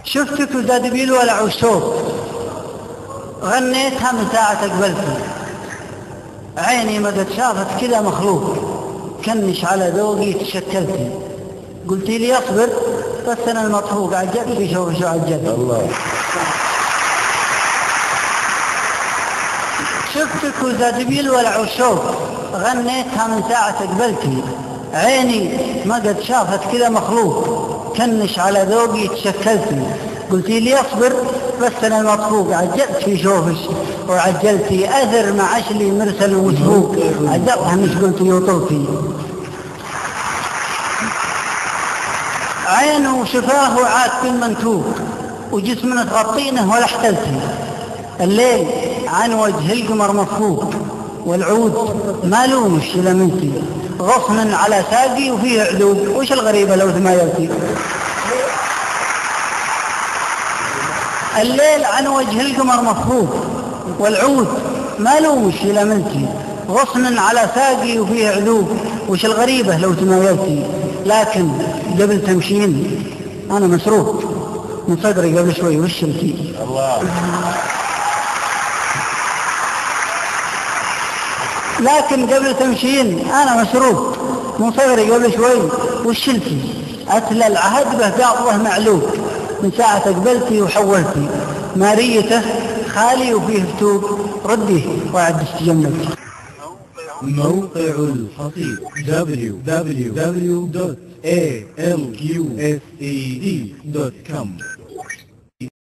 شفتك وزاد بي الولع والشوق، غنيتها من ساعة قبلتي، عيني ما قد شافت كذا مخلوق، كنش على ذوقي تشكلتي، قلتي لي اصبر بس انا المطهوق، عجبت في شوف شو عجبت الله. شفتك وزاد بي الولع والشوق، غنيتها من ساعة قبلتي، عيني ما قد شافت كذا مخلوق، كنش على ذوقي تشكلتي، قلتي لي اصبر بس انا المطفوق، عجلت في شوفش وعجلتي، اثر مع عشلي مرسل ومسبوق، عجبها مش قلتي وطلتي، عينه وشفاه وعاد بالمنتوق، وجسمنا تغطينه ولا احتلتي، الليل عن وجه القمر مفروق، والعود ما لومش الا منتي، غصن على ساقي وفيه عذوب، وش الغريبة لو تمايلتي، الليل عن وجه القمر مفروق، والعود ما لومش الا منتي، غصن على ساقي وفيه عذوب، وش الغريبة لو تمايلتي، لكن قبل تمشين انا مسروق من صدري قبل شوي وشلتي. الله. لكن قبل تمشين انا مسروق من صدري قبل شوي وشلتي، اتلى العهد به قاطوه معلوق، من ساعة قبلتي وحولتي، ماريته خالي وفيه فتوق، رديه وعد استجملتي. موقع الحصيد www.alqsed.com